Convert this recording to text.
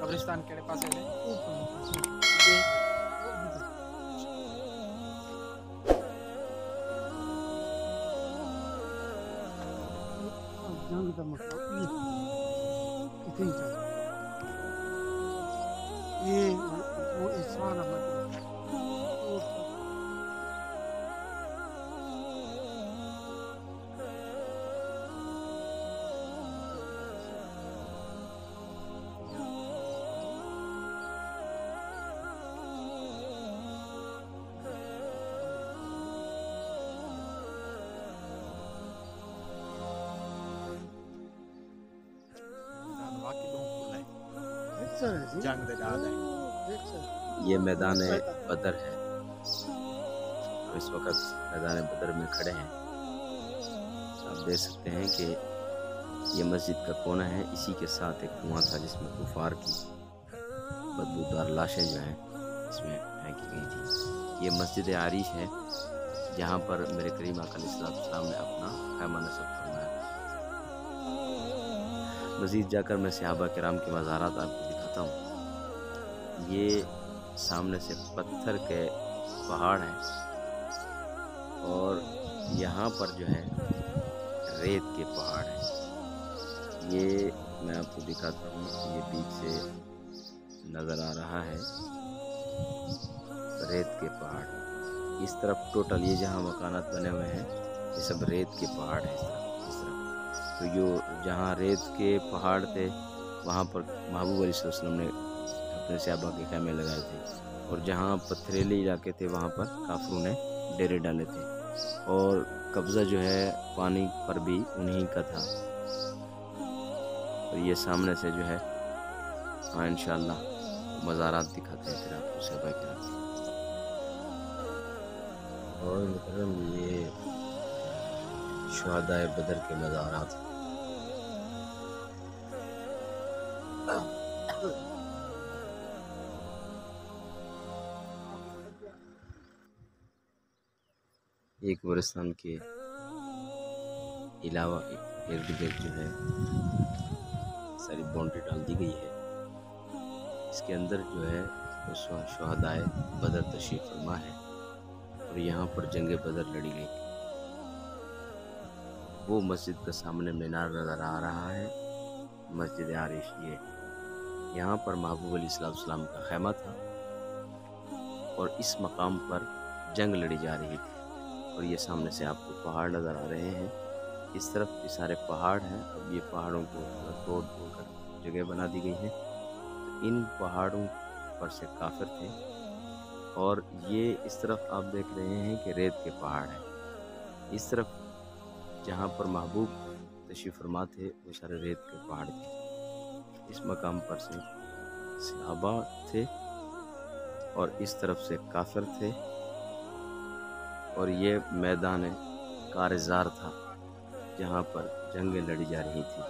कब्रिस्तान केड़े पासे है? जंग का मसला कितनी चल ये वो इंसान है जंग दे दाद है। ये मैदान बदर है। हम इस वक्त मैदान बदर में खड़े हैं। आप देख सकते हैं कि ये मस्जिद का कोना है। इसी के साथ एक कुआं था जिसमें कुफार की बदबूदार लाशें जो हैं इसमें फेंकी गई थी। ये मस्जिद आरिश है जहाँ पर मेरे करीम आका अलैहिस्सलाम ने अपना खैमा नस्ब फरमाया। मज़ीद जाकर मैं सहाबा किराम के मज़ारात आपको दिखाता हूँ। ये सामने से पत्थर के पहाड़ हैं और यहाँ पर जो है रेत के पहाड़ हैं। ये मैं आपको दिखाता हूँ। ये बीच से नज़र आ रहा है रेत के पहाड़। इस तरफ टोटल ये जहाँ मकानात बने हुए हैं ये सब रेत के पहाड़ हैं। इस तरफ तो जो जहाँ रेत के पहाड़ थे वहाँ पर महबूब अलैहिस्सलाम ने अपने सहाबा के खैमे लगाए थे और जहाँ पथरीले इलाके थे वहाँ पर काफिरों ने डेरे डाले थे और कब्ज़ा जो है पानी पर भी उन्हीं का था। और ये सामने से जो है हाँ इंशाअल्लाह मज़ारात दिखाते हैं फिर आपको सहाबा किराम। और ये शुहदाए बदर के मज़ारात। एक कब्रिस्तान के अलावा इर्द गिर्द जो है सारी बाउंड्री डाल दी गई है। इसके अंदर जो है शुहदाए बदर तशरीफ फरमा है और यहाँ पर जंगे बदर लड़ी गई। वो मस्जिद का सामने मीनार नज़र आ रहा है, मस्जिद आरिश। ये यहाँ पर महबूब अलैहिस्सलाम का खैमा था और इस मकाम पर जंग लड़ी जा रही थी। और ये सामने से आपको पहाड़ नज़र आ रहे हैं। इस तरफ भी सारे पहाड़ हैं। अब ये पहाड़ों को तोड़ कर जगह बना दी गई है। तो इन पहाड़ों पर से काफिर थे और ये इस तरफ आप देख रहे हैं कि रेत के पहाड़ हैं। इस तरफ जहाँ पर महबूब तशरीफ फरमा थे वो सारे रेत के पहाड़ थे। इस मकाम पर से सहाबा थे और इस तरफ से काफिर थे और ये मैदान कारज़ार था जहाँ पर जंगें लड़ी जा रही थी।